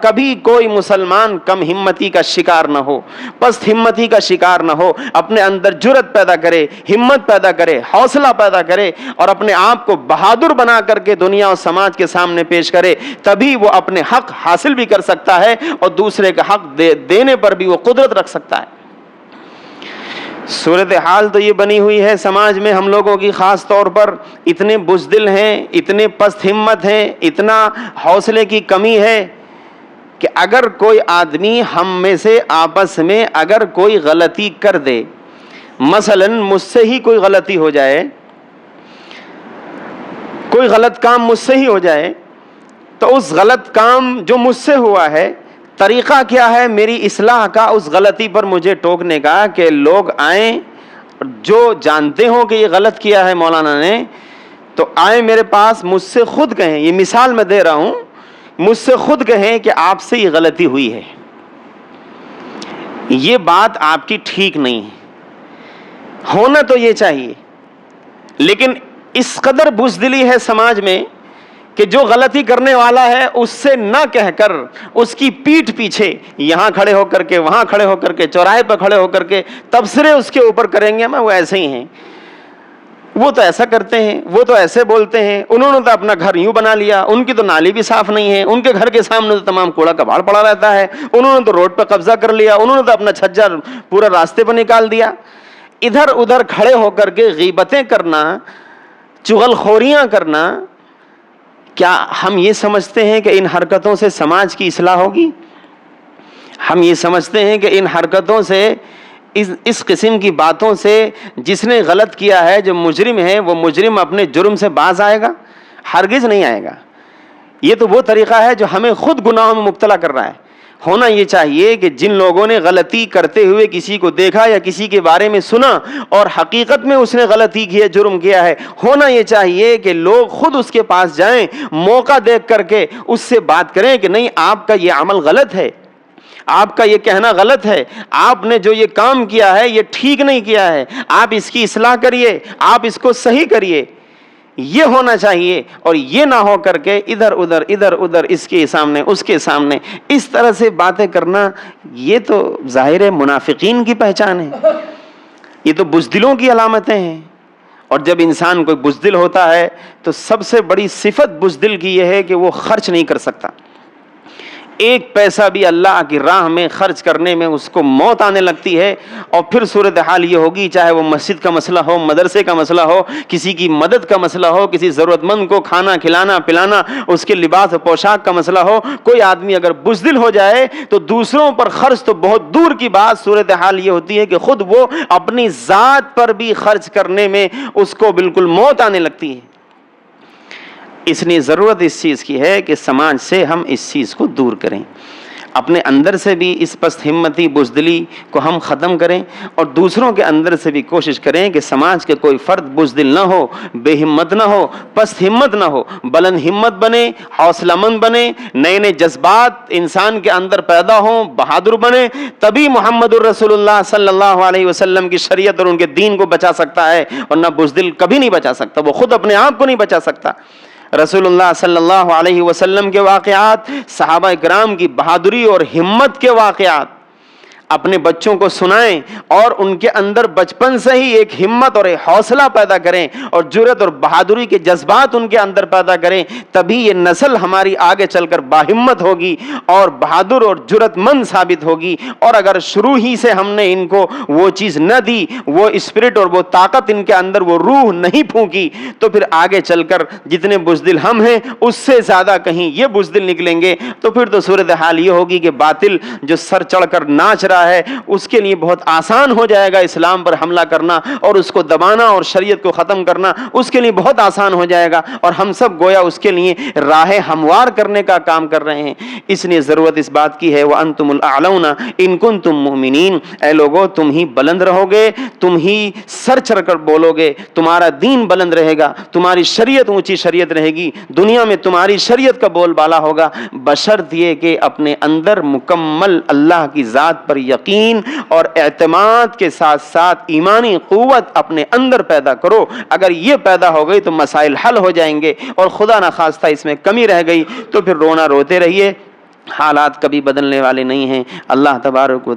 کبھی کوئی مسلمان کم ہمتی کا شکار نہ ہو، پست ہمتی کا شکار نہ ہو، اپنے اندر جرأت پیدا کرے، ہمت پیدا کرے، حوصلہ پیدا کرے اور اپنے آپ کو بہادر بنا کر کے دنیا اور سماج کے سامنے پیش کرے، تبھی وہ اپنے حق حاصل بھی کر سکتا ہے اور دوسرے کا حق دینے پر بھی وہ قدرت رکھ سکتا ہے۔ صورتحال تو یہ بنی ہوئی ہے سماج میں ہم لوگوں کی، خاص طور پر اتنے بزدل ہیں، اتنے پست ہمت ہیں، اتنا حوصلے کی کمی ہے کہ اگر کوئی آدمی ہم میں سے آپس میں اگر کوئی غلطی کر دے، مثلا مجھ سے ہی کوئی غلطی ہو جائے، کوئی غلط کام مجھ سے ہی ہو جائے، تو اس غلط کام جو مجھ سے ہوا ہے طریقہ کیا ہے میری اصلاح کا، اس غلطی پر مجھے ٹوکنے کا، کہ لوگ آئیں جو جانتے ہوں کہ یہ غلط کیا ہے مولانا نے، تو آئیں میرے پاس، مجھ سے خود کہیں، یہ مثال میں دے رہا ہوں، مجھ سے خود کہیں کہ آپ سے یہ غلطی ہوئی ہے، یہ بات آپ کی ٹھیک نہیں ہے، ہونا تو یہ چاہیے، لیکن اس قدر بزدلی ہے سماج میں کہ جو غلطی کرنے والا ہے اس سے نہ کہہ کر اس کی پیٹھ پیچھے یہاں کھڑے ہو کر کے، وہاں کھڑے ہو کر کے، چوراہے پر کھڑے ہو کر کے تبصرے اس کے اوپر کریں گے، وہ ایسے ہی ہیں، وہ تو ایسا کرتے ہیں، وہ تو ایسے بولتے ہیں، انہوں نے تو اپنا گھر یوں بنا لیا، ان کی تو نالی بھی صاف نہیں ہے، ان کے گھر کے سامنے تو تمام کوڑا کباڑ پڑا رہتا ہے، انہوں نے تو روڈ پہ قبضہ کر لیا، انہوں نے تو اپنا چھجا پورا راستے پہ نکال دیا۔ ادھر ادھر کھڑے ہو کر کے غیبتیں کرنا، چغل خوریاں کرنا، کیا ہم یہ سمجھتے ہیں کہ ان حرکتوں سے سماج کی اصلاح ہوگی؟ ہم یہ سمجھتے ہیں کہ ان حرکتوں سے، اس قسم کی باتوں سے جس نے غلط کیا ہے، جو مجرم ہے، وہ مجرم اپنے جرم سے باز آئے گا؟ ہرگز نہیں آئے گا۔ یہ تو وہ طریقہ ہے جو ہمیں خود گناہوں میں مبتلا کر رہا ہے۔ ہونا یہ چاہیے کہ جن لوگوں نے غلطی کرتے ہوئے کسی کو دیکھا یا کسی کے بارے میں سنا اور حقیقت میں اس نے غلطی کی ہے، جرم کیا ہے، ہونا یہ چاہیے کہ لوگ خود اس کے پاس جائیں، موقع دیکھ کر کے اس سے بات کریں کہ نہیں، آپ کا یہ عمل غلط ہے، آپ کا یہ کہنا غلط ہے، آپ نے جو یہ کام کیا ہے یہ ٹھیک نہیں کیا ہے، آپ اس کی اصلاح کریے، آپ اس کو صحیح کریے، یہ ہونا چاہیے۔ اور یہ نہ ہو کر کے ادھر ادھر اس کے سامنے اس کے سامنے اس طرح سے باتیں کرنا، یہ تو ظاہر ہے منافقین کی پہچان ہے، یہ تو بزدلوں کی علامتیں ہیں۔ اور جب انسان کوئی بزدل ہوتا ہے تو سب سے بڑی صفت بزدل کی یہ ہے کہ وہ خرچ نہیں کر سکتا، ایک پیسہ بھی اللہ کی راہ میں خرچ کرنے میں اس کو موت آنے لگتی ہے۔ اور پھر صورتحال یہ ہوگی، چاہے وہ مسجد کا مسئلہ ہو، مدرسے کا مسئلہ ہو، کسی کی مدد کا مسئلہ ہو، کسی ضرورت مند کو کھانا کھلانا پلانا، اس کے لباس و پوشاک کا مسئلہ ہو، کوئی آدمی اگر بزدل ہو جائے تو دوسروں پر خرچ تو بہت دور کی بات، صورتحال یہ ہوتی ہے کہ خود وہ اپنی ذات پر بھی خرچ کرنے میں اس کو بالکل موت آنے لگتی ہے۔ اس لیے ضرورت اس چیز کی ہے کہ سماج سے ہم اس چیز کو دور کریں، اپنے اندر سے بھی اس پست ہمتی بزدلی کو ہم ختم کریں، اور دوسروں کے اندر سے بھی کوشش کریں کہ سماج کے کوئی فرد بزدل نہ ہو، بے ہمت نہ ہو، پست ہمت نہ ہو، بلند ہمت بنے، حوصلہ مند بنے، نئے نئے جذبات انسان کے اندر پیدا ہوں، بہادر بنے، تبھی محمد الرسول اللہ صلی اللہ علیہ وسلم کی شریعت اور ان کے دین کو بچا سکتا ہے، ورنہ بزدل کبھی نہیں بچا سکتا، وہ خود اپنے آپ کو نہیں بچا سکتا۔ رسول اللہ صلی اللہ علیہ وسلم کے واقعات، صحابہ کرام کی بہادری اور ہمت کے واقعات اپنے بچوں کو سنائیں اور ان کے اندر بچپن سے ہی ایک ہمت اور ایک حوصلہ پیدا کریں اور جرأت اور بہادری کے جذبات ان کے اندر پیدا کریں، تبھی یہ نسل ہماری آگے چل کر باہمت ہوگی اور بہادر اور جرأت مند ثابت ہوگی۔ اور اگر شروع ہی سے ہم نے ان کو وہ چیز نہ دی، وہ اسپرٹ اور وہ طاقت ان کے اندر، وہ روح نہیں پھونکی، تو پھر آگے چل کر جتنے بزدل ہم ہیں اس سے زیادہ کہیں یہ بزدل نکلیں گے، تو پھر تو صورتحال یہ ہوگی کہ باطل جو سر چڑھ کر ناچ رہا ہے اس کے لیے بہت آسان ہو جائے گا اسلام پر حملہ کرنا اور اس کو دبانا اور شریعت کو ختم کرنا، اس کے لیے بہت آسان ہو جائے گا، اور ہم سب گویا اس کے لیے راہ ہموار کرنے کا کام کر رہے ہیں۔ اس لیے ضرورت اس بات کی ہے وَأَنْتُمُ الْأَعْلَوْنَ إِن كُنتُم مُؤْمِنِينَ، اے لوگو تم ہی بلند رہو گے، تم ہی سر چڑھ کر بولو گے، تمہارا دین بلند رہے گا، تمہاری شریعت اونچی شریعت رہے گی، دنیا میں تمہاری شریعت کا بول بالا ہوگا، بشرط یہ کہ اپنے اندر مکمل اللہ کی ذات پر یقین اور اعتماد کے ساتھ ساتھ ایمانی قوت اپنے اندر پیدا کرو۔ اگر یہ پیدا ہو گئی تو مسائل حل ہو جائیں گے، اور خدا نخواستہ اس میں کمی رہ گئی تو پھر رونا روتے رہیے، حالات کبھی بدلنے والے نہیں ہیں. اللہ تبارک و